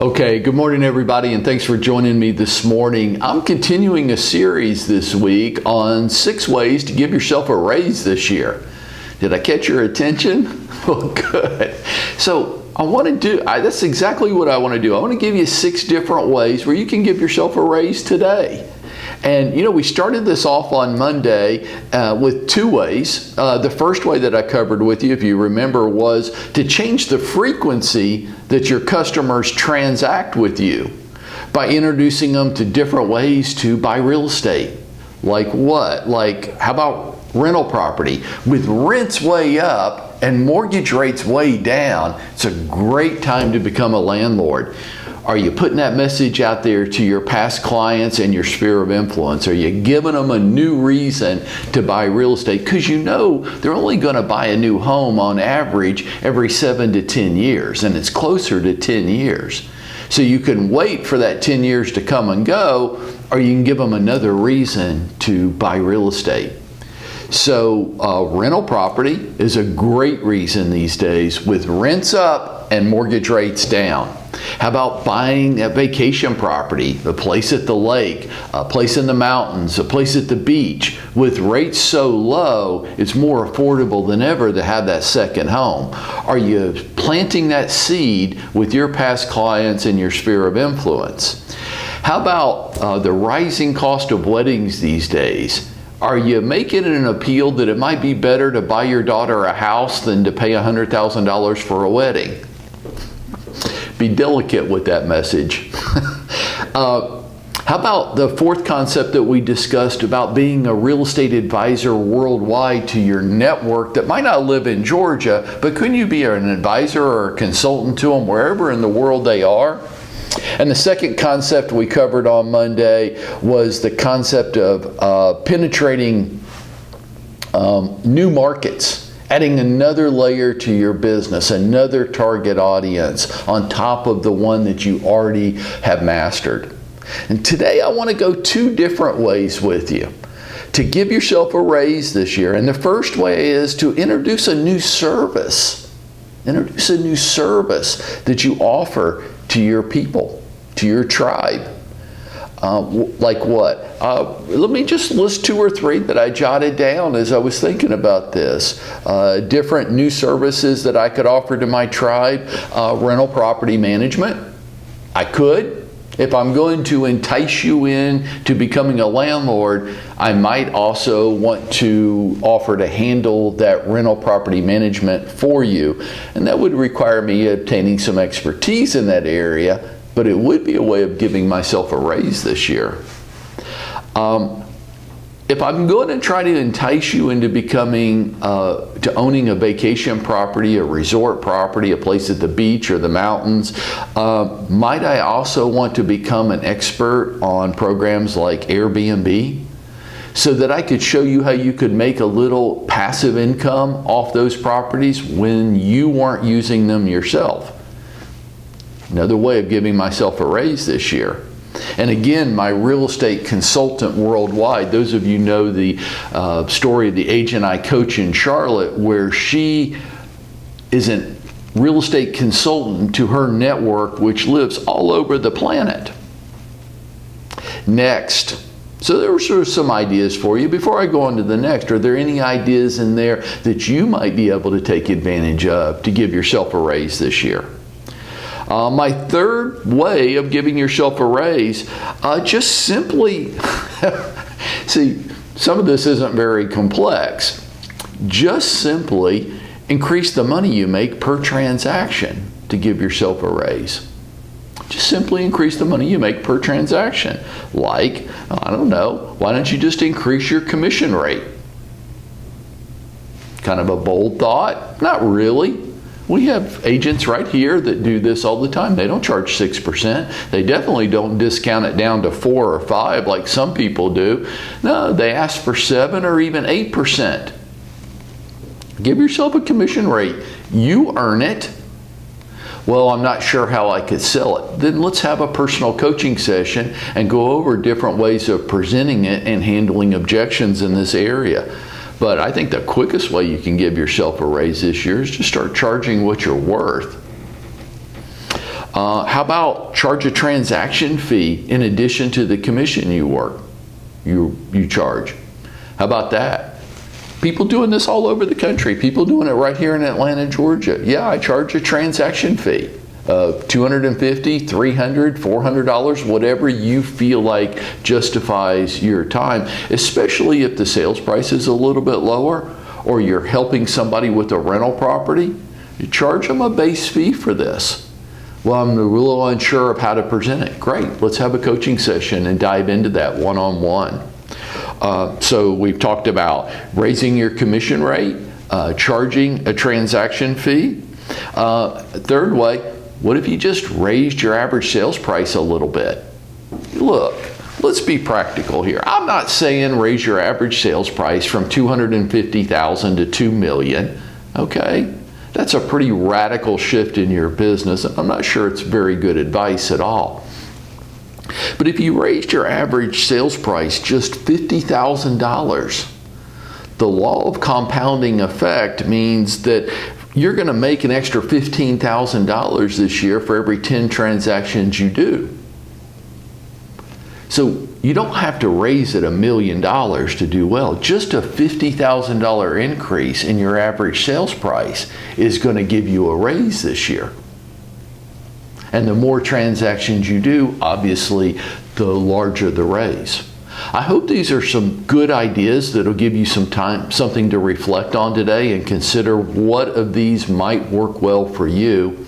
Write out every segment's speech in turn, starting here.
Okay, good morning everybody, and thanks for joining me this morning. I'm continuing a series this week on 6 ways to give yourself a raise this year. Did I catch your attention? Well, good. So that's exactly what I want to do. I want to give you 6 different ways where you can give yourself a raise today. And we started this off on Monday with 2 ways. The first way that I covered with you, if you remember, was to change the frequency that your customers transact with you by introducing them to different ways to buy real estate. Like what? Like, how about rental property? With rents way up and mortgage rates way down, it's a great time to become a landlord. Are you putting that message out there to your past clients and your sphere of influence? Are you giving them a new reason to buy real estate? Because they're only going to buy a new home on average every 7 to 10 years, and it's closer to 10 years. So you can wait for that 10 years to come and go, or you can give them another reason to buy real estate. So rental property is a great reason these days with rents up and mortgage rates down. How about buying a vacation property, a place at the lake, a place in the mountains, a place at the beach? With rates so low, it's more affordable than ever to have that second home. Are you planting that seed with your past clients and your sphere of influence? How about the rising cost of weddings these days? Are you making it an appeal that it might be better to buy your daughter a house than to pay $100,000 for a wedding? Be delicate with that message. How about the 4th concept that we discussed about being a real estate advisor worldwide to your network that might not live in Georgia, but couldn't you be an advisor or a consultant to them wherever in the world they are? And the 2nd concept we covered on Monday was the concept of penetrating new markets. Adding another layer to your business, another target audience on top of the one that you already have mastered. And today I want to go 2 different ways with you to give yourself a raise this year. And the first way is to introduce a new service. Introduce a new service that you offer to your people, to your tribe. Like what? Let me just list 2 or 3 that I jotted down as I was thinking about this. Different new services that I could offer to my tribe. Rental property management. I could. If I'm going to entice you in to becoming a landlord, I might also want to offer to handle that rental property management for you. And that would require me obtaining some expertise in that area, but it would be a way of giving myself a raise this year. If I'm going to try to entice you into to owning a vacation property, a resort property, a place at the beach or the mountains, might I also want to become an expert on programs like Airbnb so that I could show you how you could make a little passive income off those properties when you weren't using them yourself? Another way of giving myself a raise this year. And again, my real estate consultant worldwide, those of you know the story of the agent I coach in Charlotte, where she is a real estate consultant to her network, which lives all over the planet. Next. So there were some ideas for you. Before I go on to the next, are there any ideas in there that you might be able to take advantage of to give yourself a raise this year? My 3rd way of giving yourself a raise, just simply, see, some of this isn't very complex. Just simply increase the money you make per transaction to give yourself a raise. Just simply increase the money you make per transaction. Like, I don't know, why don't you just increase your commission rate? Kind of a bold thought? Not really. We have agents right here that do this all the time. They don't charge 6%. They definitely don't discount it down to 4 or 5 like some people do. No, they ask for 7 or even 8%. Give yourself a commission rate. You earn it. Well, I'm not sure how I could sell it. Then let's have a personal coaching session and go over different ways of presenting it and handling objections in this area. But I think the quickest way you can give yourself a raise this year is to start charging what you're worth. How about charge a transaction fee in addition to the commission you charge? How about that? People doing this all over the country. People doing it right here in Atlanta, Georgia. Yeah, I charge a transaction fee of $250, $300, $400, whatever you feel like justifies your time, especially if the sales price is a little bit lower or you're helping somebody with a rental property. You charge them a base fee for this. Well, I'm a little unsure of how to present it. Great, let's have a coaching session and dive into that one-on-one. So we've talked about raising your commission rate, charging a transaction fee. Third way, what if you just raised your average sales price a little bit? Look, let's be practical here. I'm not saying raise your average sales price from $250,000 to $2 million, okay? That's a pretty radical shift in your business. I'm not sure it's very good advice at all. But if you raised your average sales price just $50,000, the law of compounding effect means that you're going to make an extra $15,000 this year for every 10 transactions you do. So you don't have to raise it $1 million to do well. Just a $50,000 increase in your average sales price is going to give you a raise this year. And the more transactions you do, obviously, the larger the raise. I hope these are some good ideas that'll give you something to reflect on today and consider what of these might work well for you.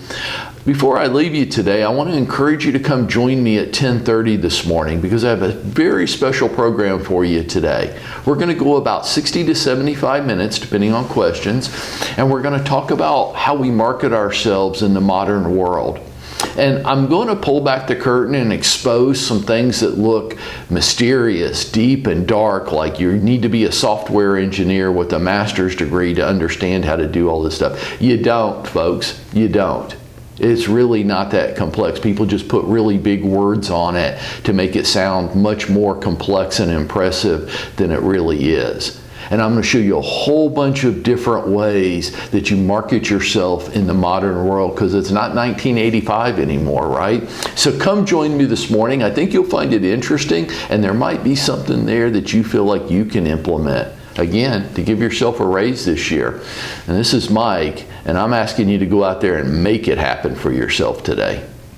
Before I leave you today, I want to encourage you to come join me at 10:30 this morning because I have a very special program for you today. We're going to go about 60 to 75 minutes, depending on questions, and we're going to talk about how we market ourselves in the modern world. And I'm going to pull back the curtain and expose some things that look mysterious, deep, and dark, like you need to be a software engineer with a master's degree to understand how to do all this stuff. You don't, folks. You don't. It's really not that complex. People just put really big words on it to make it sound much more complex and impressive than it really is. And I'm going to show you a whole bunch of different ways that you market yourself in the modern world, because it's not 1985 anymore, right? So come join me this morning. I think you'll find it interesting, and there might be something there that you feel like you can implement. Again, to give yourself a raise this year. And this is Mike, and I'm asking you to go out there and make it happen for yourself today.